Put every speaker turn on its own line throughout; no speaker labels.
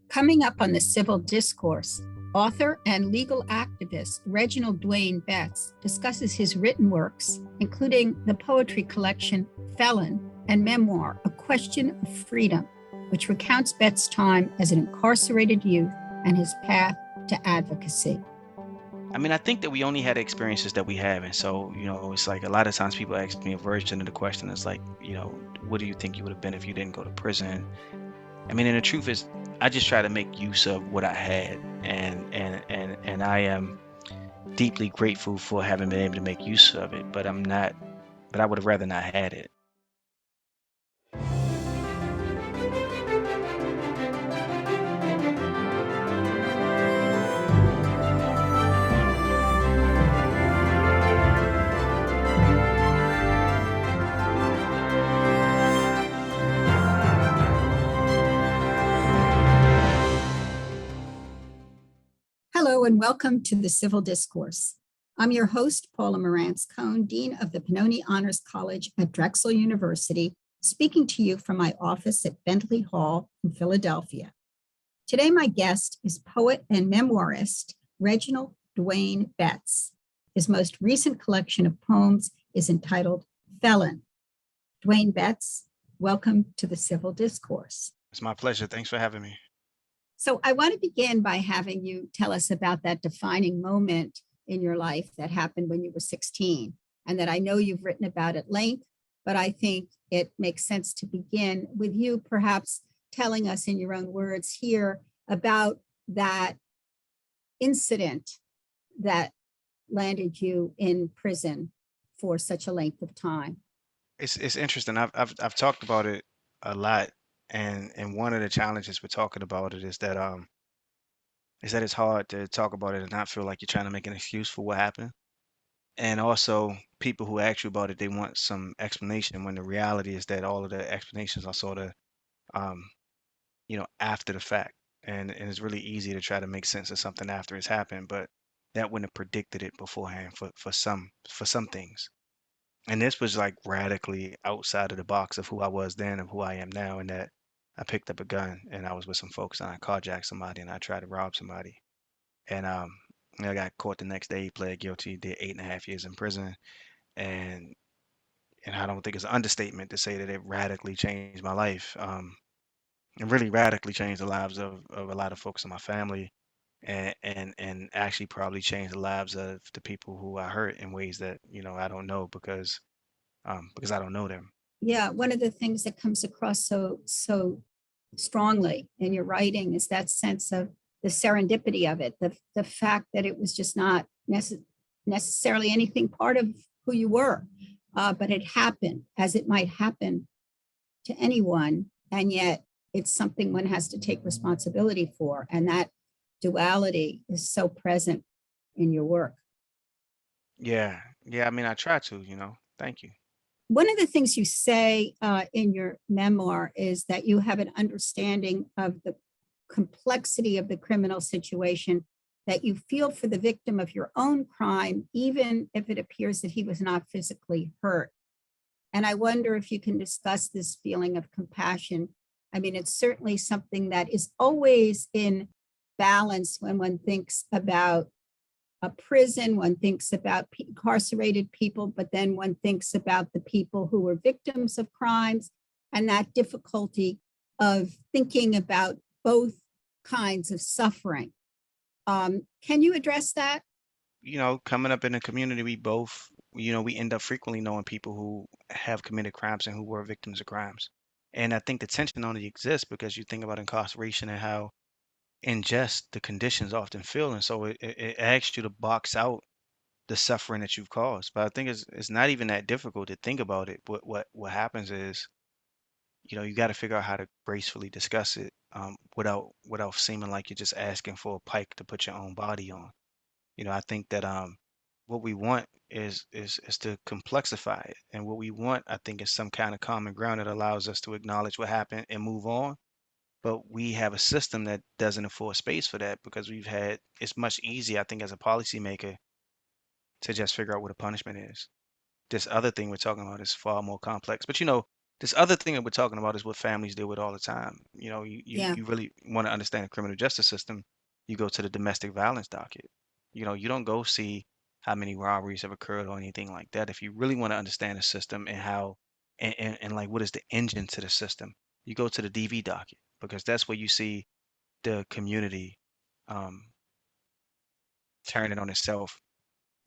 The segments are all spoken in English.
Coming up on the Civil Discourse, author and legal activist Reginald Dwayne Betts discusses his written works, including the poetry collection Felon and memoir A Question of Freedom, which recounts Betts' time as an incarcerated youth and his path to advocacy.
I think that we only had experiences that we have. And so, it's like a lot of times people ask me a version of the question is like, what do you think you would have been if you didn't go to prison? And the truth is, I just try to make use of what I had. And I am deeply grateful for having been able to make use of it, but I would have rather not had it.
Hello, and welcome to the Civil Discourse. I'm your host, Paula Morantz-Cohn, Dean of the Pennoni Honors College at Drexel University, speaking to you from my office at Bentley Hall in Philadelphia. Today, my guest is poet and memoirist Reginald Dwayne Betts. His most recent collection of poems is entitled Felon. Dwayne Betts, welcome to the Civil Discourse.
It's my pleasure. Thanks for having me.
So I want to begin by having you tell us about that defining moment in your life that happened when you were 16, and that I know you've written about at length, but I think it makes sense to begin with you perhaps telling us in your own words here about that incident that landed you in prison for such a length of time.
It's interesting. I've talked about it a lot, and one of the challenges with talking about it is that it's hard to talk about it and not feel like you're trying to make an excuse for what happened. And also, people who ask you about it, they want some explanation when the reality is that all of the explanations are sort of, um, after the fact. And it's really easy to try to make sense of something after it's happened, but that wouldn't have predicted it beforehand for some things. And this was like radically outside of the box of who I was then and who I am now, and that I picked up a gun and I was with some folks and I carjacked somebody and I tried to rob somebody. And I got caught the next day, pled guilty, did 8.5 years in prison. And and I don't think it's an understatement to say that it radically changed my life. And really radically changed the lives of a lot of folks in my family, and actually probably changed the lives of the people who I hurt in ways that, I don't know because I don't know them.
Yeah, one of the things that comes across so strongly in your writing is that sense of the serendipity of it, the fact that it was just not necessarily anything part of who you were, but it happened as it might happen to anyone, and yet it's something one has to take responsibility for, and that duality is so present in your work.
Yeah, yeah. I try to, Thank you.
One of the things you say in your memoir is that you have an understanding of the complexity of the criminal situation, that you feel for the victim of your own crime, even if it appears that he was not physically hurt. And I wonder if you can discuss this feeling of compassion. I mean, it's certainly something that is always in balance when one thinks about a prison, one thinks about incarcerated people, but then one thinks about the people who were victims of crimes, and that difficulty of thinking about both kinds of suffering. Can you address that?
Coming up in the community, we end up frequently knowing people who have committed crimes and who were victims of crimes. And I think the tension only exists because you think about incarceration and how unjust the conditions often feel. And so it asks you to box out the suffering that you've caused. But I think it's not even that difficult to think about it. What happens is, you got to figure out how to gracefully discuss it, without seeming like you're just asking for a pike to put your own body on. I think that what we want is to complexify it, and what we want, I think, is some kind of common ground that allows us to acknowledge what happened and move on. But we have a system that doesn't afford space for that because it's much easier, I think, as a policymaker to just figure out what a punishment is. This other thing we're talking about is far more complex. But This other thing that we're talking about is what families deal with all the time.
Yeah.
You really want to understand the criminal justice system, you go to the domestic violence docket. You don't go see how many robberies have occurred or anything like that. If you really want to understand the system and how and like what is the engine to the system, you go to the DV docket because that's where you see the community um, turning on itself.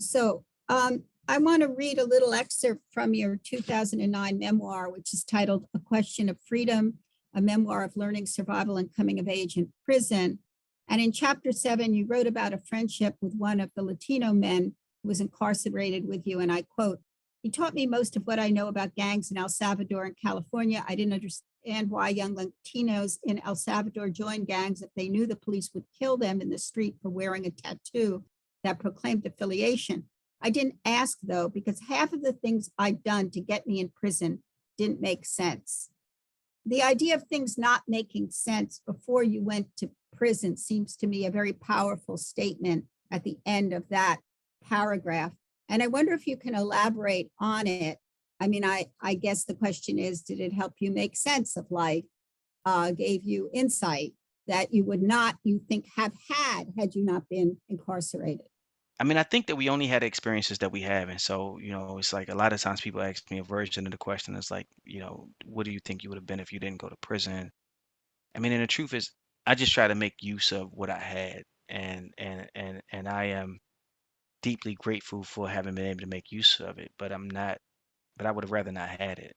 So I want to read a little excerpt from your 2009 memoir, which is titled A Question of Freedom, a memoir of learning, survival, and coming of age in prison. And in chapter 7, you wrote about a friendship with one of the Latino men who was incarcerated with you. And I quote, he taught me most of what I know about gangs in El Salvador and California. I didn't understand why young Latinos in El Salvador joined gangs if they knew the police would kill them in the street for wearing a tattoo that proclaimed affiliation. I didn't ask though, because half of the things I'd done to get me in prison didn't make sense. The idea of things not making sense before you went to prison seems to me a very powerful statement at the end of that paragraph. And I wonder if you can elaborate on it. I mean, I guess the question is, did it help you make sense of life? Gave you insight that you would not, you think, have had you not been incarcerated?
I mean, I think that we only had the experiences that we have. And so, it's like a lot of times people ask me a version of the question is like, what do you think you would have been if you didn't go to prison? I mean, and the truth is, I just try to make use of what I had, and I am deeply grateful for having been able to make use of it. But I'm not. But I would have rather not had it.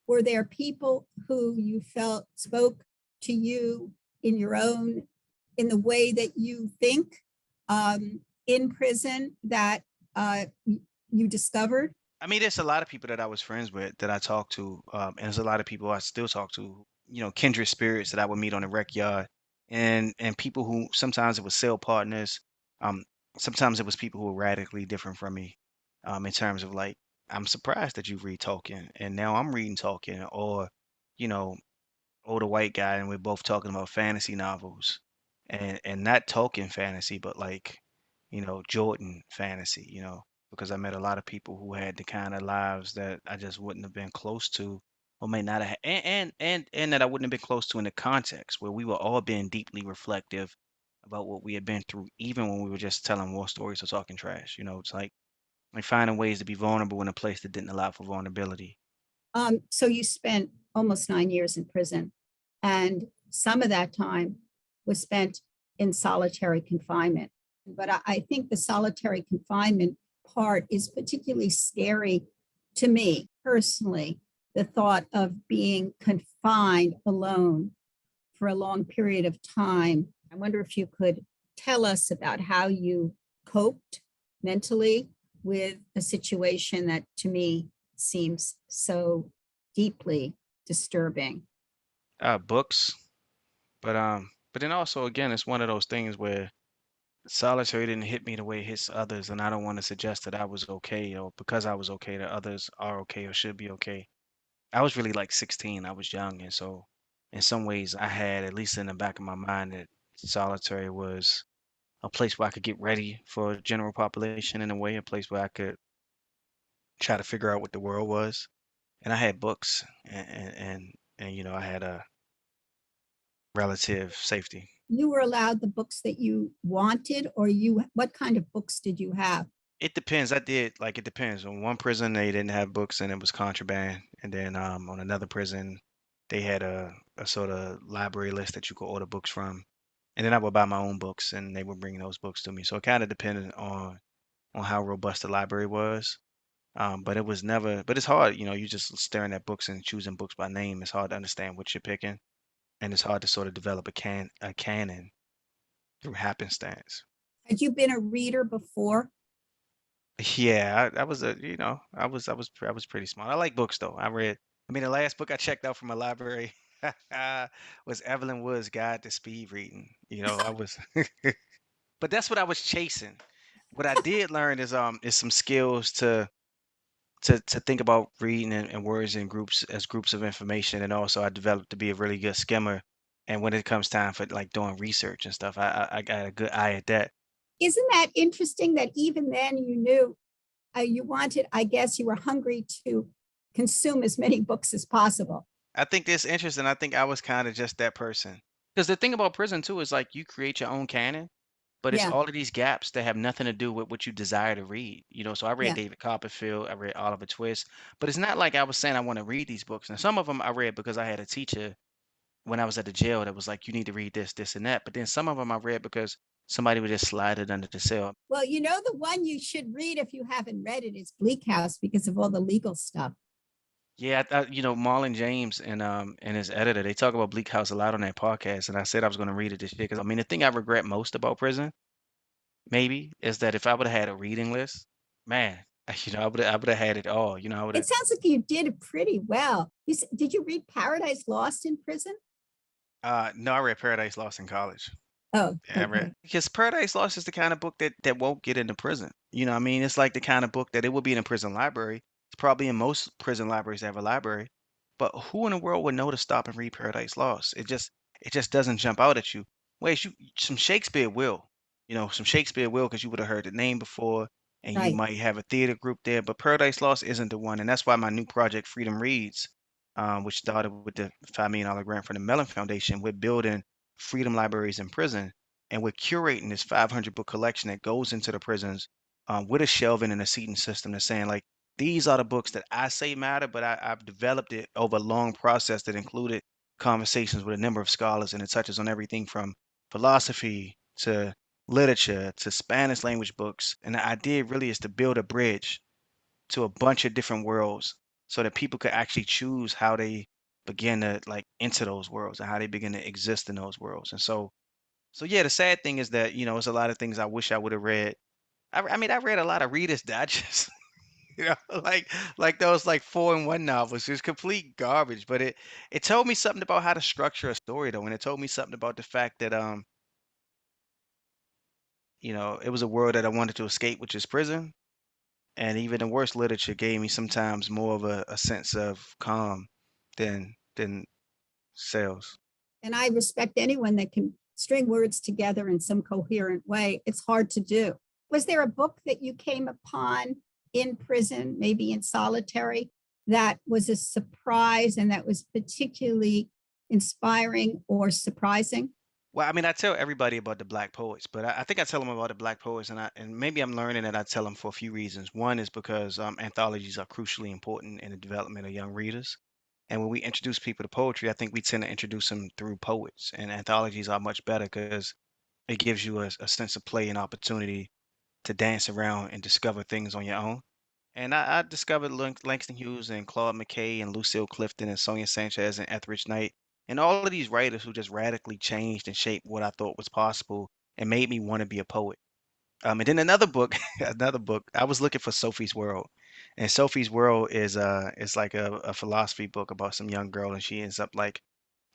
Were there people who you felt spoke to you in your own, in the way that you think, in prison that you discovered?
I mean, there's a lot of people that I was friends with that I talked to, and there's a lot of people I still talk to. Kindred spirits that I would meet on the rec yard, and people who sometimes it was cell partners, um, sometimes it was people who were radically different from me, in terms of like I'm surprised that you read Tolkien, and now I'm reading Tolkien, or you know, older white guy, and we're both talking about fantasy novels, and not Tolkien fantasy, but like, Jordan fantasy, because I met a lot of people who had the kind of lives that I just wouldn't have been close to, or may not have, and that I wouldn't have been close to in the context where we were all being deeply reflective about what we had been through, even when we were just telling war stories or talking trash. It's like finding ways to be vulnerable in a place that didn't allow for vulnerability.
So you spent almost 9 years in prison, and some of that time was spent in solitary confinement. But I think the solitary confinement part is particularly scary to me personally. The thought of being confined alone for a long period of time. I wonder if you could tell us about how you coped mentally with a situation that to me seems so deeply disturbing.
Books, but then also again, it's one of those things where solitary didn't hit me the way it hits others, and I don't want to suggest that I was okay or because I was okay that others are okay or should be okay. I was really like 16. I was young, and so in some ways, I had at least in the back of my mind that solitary was a place where I could get ready for general population in a way, a place where I could try to figure out what the world was. And I had books, and I had a relative safety.
You were allowed the books that you wanted, or what kind of books did you have?
It depends. It depends. On one prison, they didn't have books and it was contraband. And then on another prison, they had a sort of library list that you could order books from. And then I would buy my own books and they would bring those books to me. So it kind of depended on how robust the library was. But it was never, but it's hard, you just staring at books and choosing books by name. It's hard to understand what you're picking. And it's hard to sort of develop a canon through happenstance.
Had you been a reader before?
Yeah, I was I was pretty smart. I like books though. I mean, the last book I checked out from a library was Evelyn Wood's Guide to Speed Reading. I was, but that's what I was chasing. What I did learn is some skills to think about reading and words in groups as groups of information, and also I developed to be a really good skimmer. And when it comes time for like doing research and stuff, I got a good eye at that.
Isn't that interesting that even then you knew you wanted, I guess you were hungry to consume as many books as possible.
I think that's interesting. I think I was kind of just that person. Because the thing about prison too is like you create your own canon, but it's
Yeah,
all of these gaps that have nothing to do with what you desire to read. So I read
yeah.
David Copperfield, I read Oliver Twist, but it's not like I was saying I want to read these books. And some of them I read because I had a teacher when I was at the jail that was like, you need to read this, this, and that. But then some of them I read because somebody would just slide it under the cell.
Well, you know, the one you should read if you haven't read it is Bleak House because of all the legal stuff.
Yeah, Marlon James and his editor, they talk about Bleak House a lot on that podcast, and I said I was going to read it this year because I mean the thing I regret most about prison, maybe, is that if I would have had a reading list, man, I would have had it all. I would
It
have.
sounds like you did pretty well. Did you read Paradise Lost in prison?
No, I read Paradise Lost in college.
Oh,
Yeah, I read
okay.
because Paradise Lost is the kind of book that won't get into prison. What I mean? It's like the kind of book that it would be in a prison library. It's probably in most prison libraries that have a library. But who in the world would know to stop and read Paradise Lost? It just doesn't jump out at you. Wait, some Shakespeare will. Some Shakespeare will because you would have heard the name before and you
Right.
might have a theater group there, but Paradise Lost isn't the one. And that's why my new project, Freedom Reads, which started with the $5 million grant from the Mellon Foundation, we're building freedom libraries in prison and we're curating this 500 book collection that goes into the prisons with a shelving and a seating system that's saying like these are the books that I say matter, but I've developed it over a long process that included conversations with a number of scholars, and it touches on everything from philosophy to literature to Spanish language books. And the idea really is to build a bridge to a bunch of different worlds so that people could actually choose how they begin to like enter those worlds and how they begin to exist in those worlds. And so yeah, the sad thing is that, it's a lot of things I wish I would have read. I mean, I read a lot of Reader's Digest, like those like 4-in-1 novels. It's complete garbage, but it told me something about how to structure a story though, and it told me something about the fact that it was a world that I wanted to escape, which is prison. And even the worst literature gave me sometimes more of a sense of calm than sales.
And I respect anyone that can string words together in some coherent way. It's hard to do. Was there a book that you came upon in prison, maybe in solitary, that was a surprise and that was particularly inspiring or surprising?
Well, I mean, I tell everybody about the black poets, but I think I tell them about the black poets, and maybe I'm learning that I tell them for a few reasons. One is because anthologies are crucially important in the development of young readers, and when we introduce people to poetry, I think we tend to introduce them through poets, and anthologies are much better because it gives you a sense of play and opportunity to dance around and discover things on your own. And I discovered Langston Hughes and Claude McKay and Lucille Clifton and Sonia Sanchez and Etheridge Knight and all of these writers who just radically changed and shaped what I thought was possible and made me want to be a poet. And then another book, another book. I was looking for Sophie's World, and Sophie's World is like a philosophy book about some young girl, and she ends up like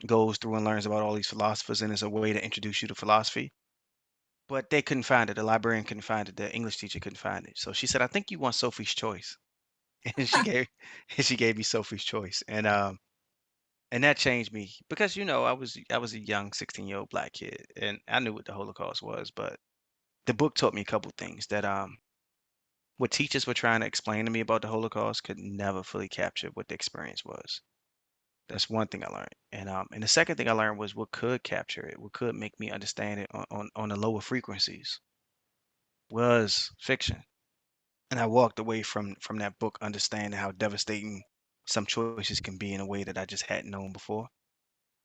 goes through and learns about all these philosophers, and it's a way to introduce you to philosophy. But they couldn't find it. The librarian couldn't find it. The English teacher couldn't find it. So she said, "I think you want Sophie's Choice." And she gave me Sophie's Choice, and that changed me because I was a young 16-year-old black kid, and I knew what the Holocaust was, but the book taught me a couple things that what teachers were trying to explain to me about the Holocaust could never fully capture what the experience was. That's one thing I learned, and the second thing I learned was what could capture it, what could make me understand it on the lower frequencies was fiction. And I walked away from that book understanding how devastating some choices can be in a way that I just hadn't known before.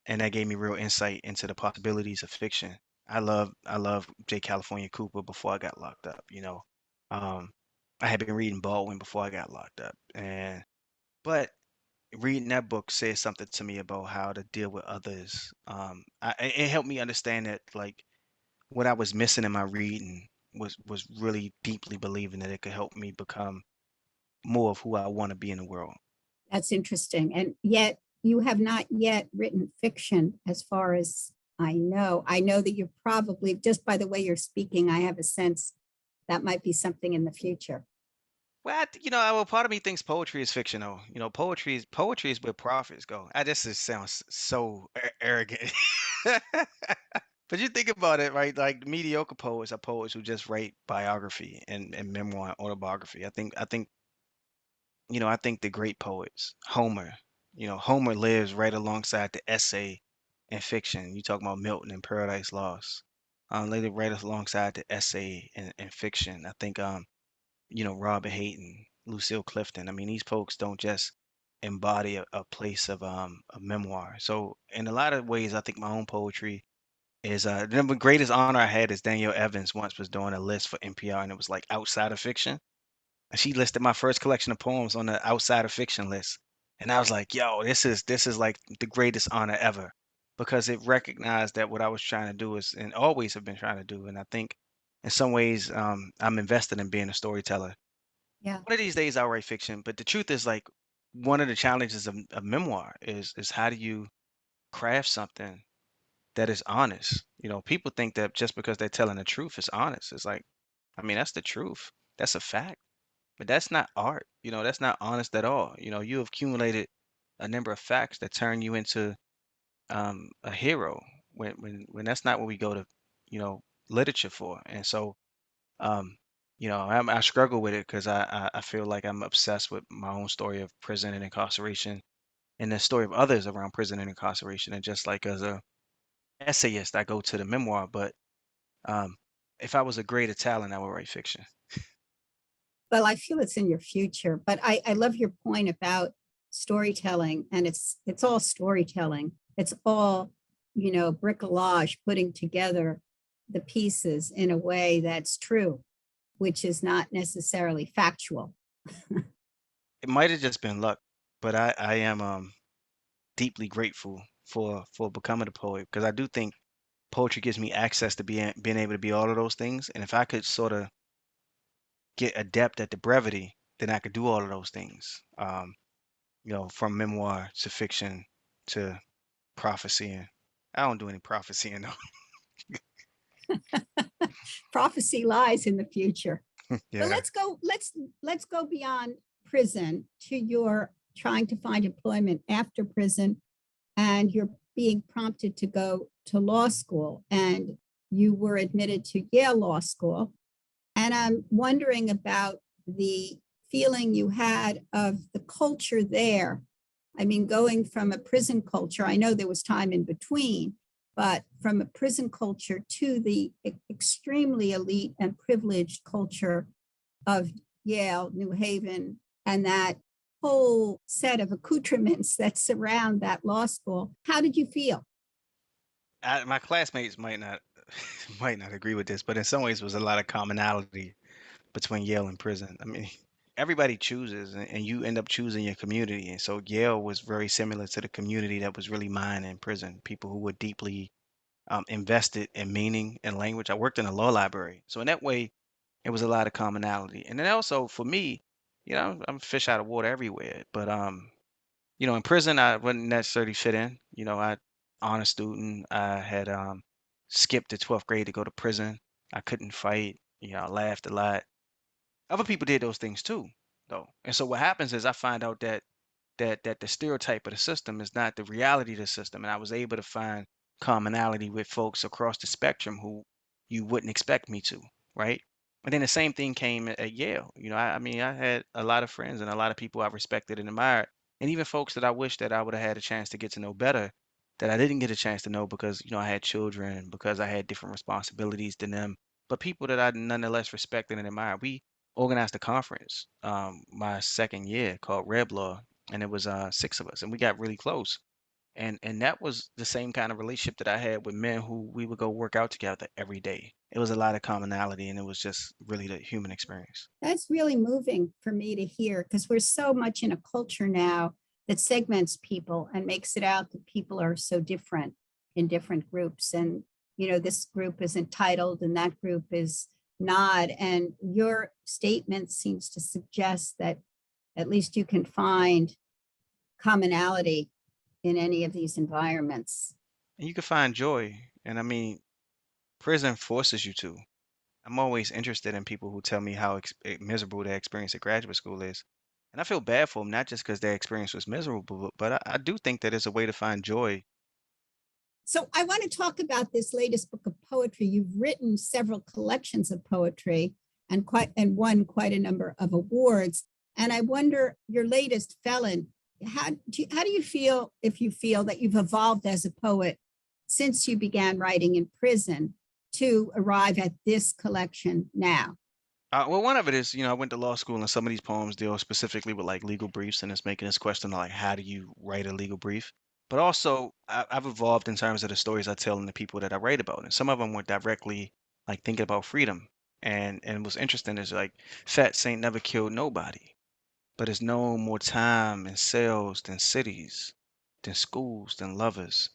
And that gave me real insight into the possibilities of fiction. I love J. California Cooper before I got locked up. Um, I had been reading Baldwin before I got locked up, but reading that book said something to me about how to deal with others. It helped me understand that like what I was missing in my reading was really deeply believing that it could help me become more of who I want to be in the world.
That's interesting. And yet you have not yet written fiction as far as I know. I know that you're probably, just by the way you're speaking, I have a sense that might be something in the future.
Well, well, part of me thinks poetry is fictional. Poetry is where prophets go. I just sounds so arrogant. But you think about it, right? Like mediocre poets are poets who just write biography and memoir and autobiography. I think I think the great poets, Homer, Homer lives right alongside the essay and fiction. You talk about Milton and Paradise Lost. They live right alongside the essay and fiction. I think, Robert Hayton, Lucille Clifton. I mean, these folks don't just embody a place of a memoir. So in a lot of ways, I think my own poetry is the greatest honor I had is Danielle Evans once was doing a list for NPR, and it was like outside of fiction. And she listed my first collection of poems on the outside of fiction list. And I was like, yo, this is like the greatest honor ever because it recognized that what I was trying to do is and always have been trying to do. And I think in some ways I'm invested in being a storyteller.
Yeah.
One of these days I'll write fiction, but the truth is like one of the challenges of memoir is how do you craft something that is honest? People think that just because they're telling the truth is honest. It's like, I mean, that's the truth. That's a fact. But that's not art. That's not honest at all. You have accumulated a number of facts that turn you into a hero when that's not what we go to, you know, literature for. And so, um, I struggle with it because I feel like I'm obsessed with my own story of prison and incarceration and the story of others around prison and incarceration. And just like as a essayist, I go to the memoir. But um, if I was a greater talent, I would write fiction.
Well, I feel it's in your future, but I love your point about storytelling, and it's all storytelling. It's all, bricolage, putting together the pieces in a way that's true, which is not necessarily factual.
It might have just been luck, but I am deeply grateful for becoming a poet because I do think poetry gives me access to being able to be all of those things. And if I could sort of get adept at the brevity, then I could do all of those things. From memoir to fiction to prophecy. I don't do any prophesying
Prophecy lies in the future.
though.
But
Yeah.
let's go beyond prison to your trying to find employment after prison, and you're being prompted to go to law school, and you were admitted to Yale Law School. And I'm wondering about the feeling you had of the culture there. I mean, going from a prison culture, I know there was time in between, but from a prison culture to the extremely elite and privileged culture of Yale, New Haven, and that whole set of accoutrements that surround that law school. How did you feel?
My classmates might not might not agree with this, but in some ways, was a lot of commonality between Yale and prison. I mean, everybody chooses, and you end up choosing your community. And so Yale was very similar to the community that was really mine in prison. People who were deeply invested in meaning and language. I worked in a law library, so in that way, it was a lot of commonality. And then also for me, I'm a fish out of water everywhere. But in prison, I wouldn't necessarily fit in. I honor student. I had skipped the 12th grade to go to prison. I couldn't fight. I laughed a lot. Other people did those things too, though. And so what happens is I find out that the stereotype of the system is not the reality of the system. And I was able to find commonality with folks across the spectrum who you wouldn't expect me to, right? And then the same thing came at Yale. I mean, I had a lot of friends and a lot of people I respected and admired, and even folks that I wish that I would have had a chance to get to know better, that I didn't get a chance to know because I had children, because I had different responsibilities than them. But people that I nonetheless respected and admired. We organized a conference my second year called Red Law, and it was 6 of us, and we got really close. And that was the same kind of relationship that I had with men who we would go work out together every day. It was a lot of commonality, and it was just really the human experience.
That's really moving for me to hear because we're so much in a culture now that segments people and makes it out that people are so different in different groups. And, this group is entitled and that group is not. And your statement seems to suggest that at least you can find commonality in any of these environments.
And you can find joy, and I mean, prison forces you to. I'm always interested in people who tell me how miserable their experience at graduate school is. And I feel bad for them, not just because their experience was miserable, but I do think that it's a way to find joy.
So I want to talk about this latest book of poetry. You've written several collections of poetry and won quite a number of awards. And I wonder, your latest, Felon, how do you feel, if you feel that you've evolved as a poet since you began writing in prison to arrive at this collection now?
Well, one of it is, I went to law school, and some of these poems deal specifically with like legal briefs, and it's making this question of like, how do you write a legal brief? But also, I've evolved in terms of the stories I tell and the people that I write about, and some of them were directly like thinking about freedom. And what's interesting is like, Fat Saint never killed nobody, but it's known more time in cells than cities, than schools, than lovers,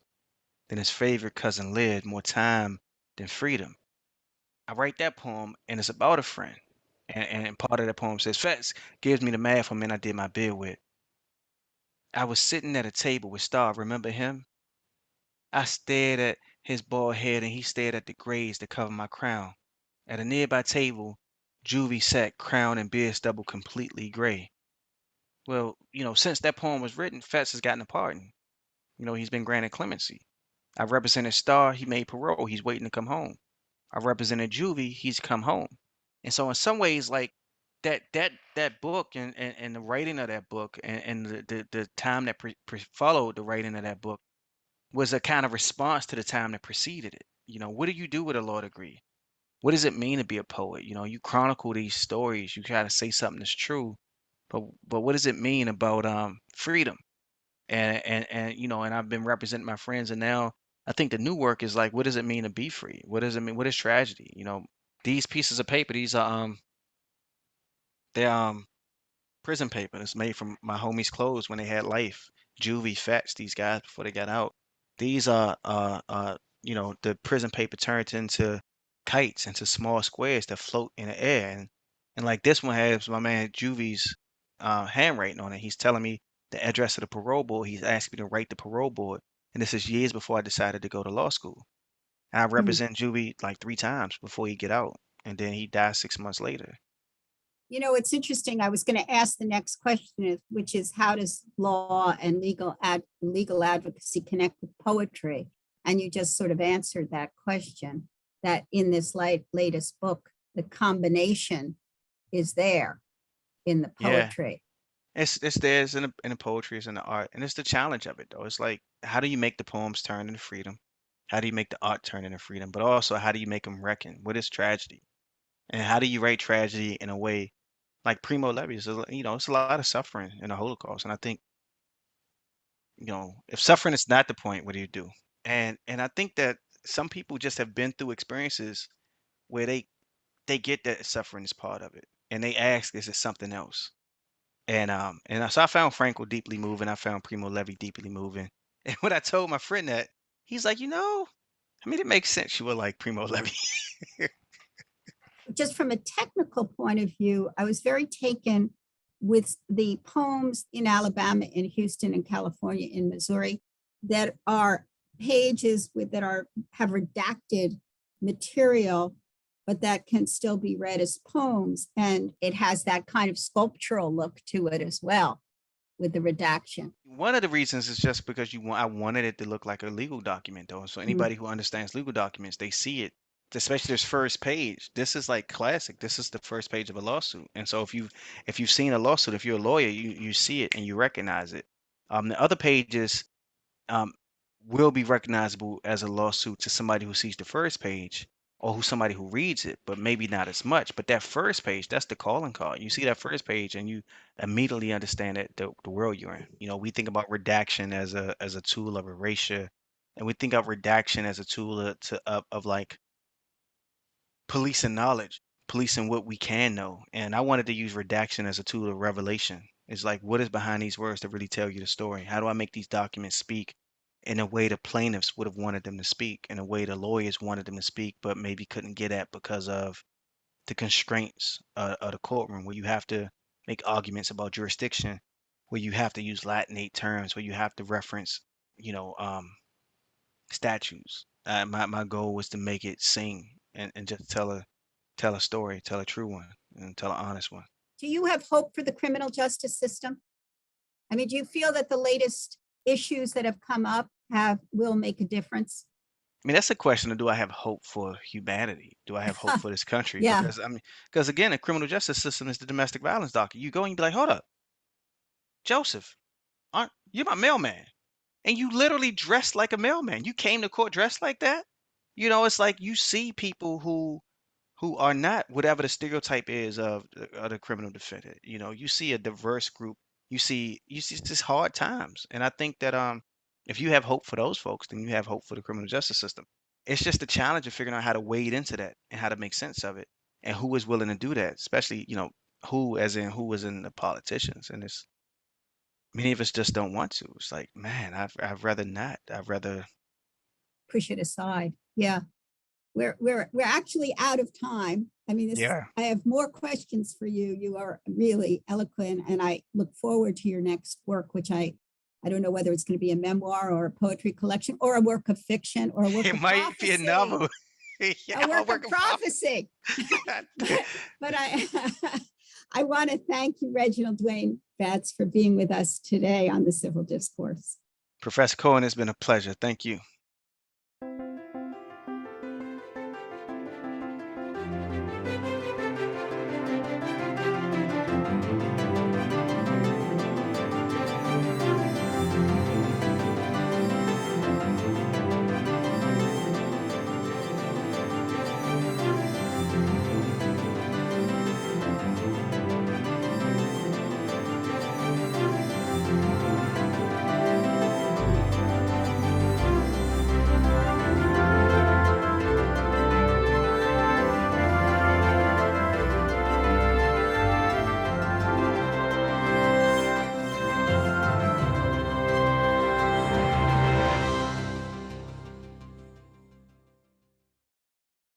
than his favorite cousin lived, more time than freedom. I write that poem, and it's about a friend. And part of that poem says, Fats gives me the math for men I did my bid with. I was sitting at a table with Star, remember him? I stared at his bald head, and he stared at the grays that cover my crown. At a nearby table, Juvie sat, crown and beard stubble completely gray. Well, since that poem was written, Fats has gotten a pardon. He's been granted clemency. I represented Star, he made parole, he's waiting to come home. I represented Juvie, he's come home. And so in some ways, like that book and the writing of that book and the time that followed the writing of that book was a kind of response to the time that preceded it. What do you do with a law degree? What does it mean to be a poet? You chronicle these stories, you try to say something that's true, but what does it mean about freedom? And I've been representing my friends, and now I think the new work is like, what does it mean to be free? What does it mean? What is tragedy? These pieces of paper, these are they're prison paper that's made from my homies' clothes when they had life. Juvie, Fats, these guys before they got out. These are the prison paper turned into kites, into small squares that float in the air. And like this one has my man Juvie's handwriting on it. He's telling me the address of the parole board. He's asked me to write the parole board. And this is years before I decided to go to law school. And I
Mm.
represent Juvie like 3 times before he get out. And then he died 6 months later.
It's interesting. I was going to ask the next question, which is, how does law and legal advocacy connect with poetry? And you just sort of answered that question, that in this latest book, the combination is there in the
Yeah.
poetry.
It's there, it's in the poetry, it's in the art, and it's the challenge of it though. It's like, how do you make the poems turn into freedom? How do you make the art turn into freedom? But also, how do you make them reckon? What is tragedy? And how do you write tragedy in a way like Primo Levi? It's a lot of suffering in the Holocaust, and I think, if suffering is not the point, what do you do? And I think that some people just have been through experiences where they get that suffering is part of it, and they ask, is it something else? So I found Frankel deeply moving. I found Primo Levi deeply moving. And when I told my friend that, he's like, I mean, it makes sense you would like Primo Levi.
Just from a technical point of view, I was very taken with the poems in Alabama, in Houston, in California, in Missouri, that are pages that have redacted material, but that can still be read as poems. And it has that kind of sculptural look to it as well, with the redaction.
One of the reasons is just because I wanted it to look like a legal document, though. So
Mm.
anybody who understands legal documents, they see it, especially this first page. This is like classic. This is the first page of a lawsuit. And so if you've seen a lawsuit, if you're a lawyer, you see it and you recognize it. The other pages um, will be recognizable as a lawsuit to somebody who sees the first page, or somebody who reads it, but maybe not as much. But that first page, that's the calling card. You see that first page and you immediately understand that the world you're in. We think about redaction as a tool of erasure, and we think of redaction as a tool of like policing knowledge, policing what we can know. And I wanted to use redaction as a tool of revelation. It's like, what is behind these words to really tell you the story? How do I make these documents speak in a way the plaintiffs would have wanted them to speak, in a way the lawyers wanted them to speak, but maybe couldn't get at because of the constraints of the courtroom, where you have to make arguments about jurisdiction, where you have to use Latinate terms, where you have to reference, you know, um, statues. My goal was to make it sing and just tell a story, tell a true one, and tell an honest one.
Do you have hope for the criminal justice system? I mean, do you feel that the latest issues that have come up will make a difference?
I mean, that's a question of, do I have hope for humanity? Do I have hope for this country?
Yeah,
Because I mean, because again, the criminal justice system is the domestic violence docket. You go and you be like, hold up, Joseph, aren't you're my mailman? And you literally dressed like a mailman. You came to court dressed like that? You know, it's like you see people who are not whatever the stereotype is of the criminal defendant. You know, you see a diverse group. You see just hard times. And I think that if you have hope for those folks, then you have hope for the criminal justice system. It's just a challenge of figuring out how to wade into that and how to make sense of it and who is willing to do that, especially, who as in the politicians. And it's many of us just don't want to. It's like, man, I'd rather not. I'd rather.
push it aside. Yeah. We're actually out of time. I mean,
Yeah.
I have more questions for you. You are really eloquent, and I look forward to your next work, which I don't know whether it's going to be a memoir or a poetry collection or a work of fiction or a work
It
of
might be a
prophecy.
novel. Yeah,
A
I'll
work of
work a pop.
prophecy. But I I want to thank you, Reginald Dwayne Betts, for being with us today on the Civil Discourse.
Professor Cohen, it's been a pleasure. Thank you.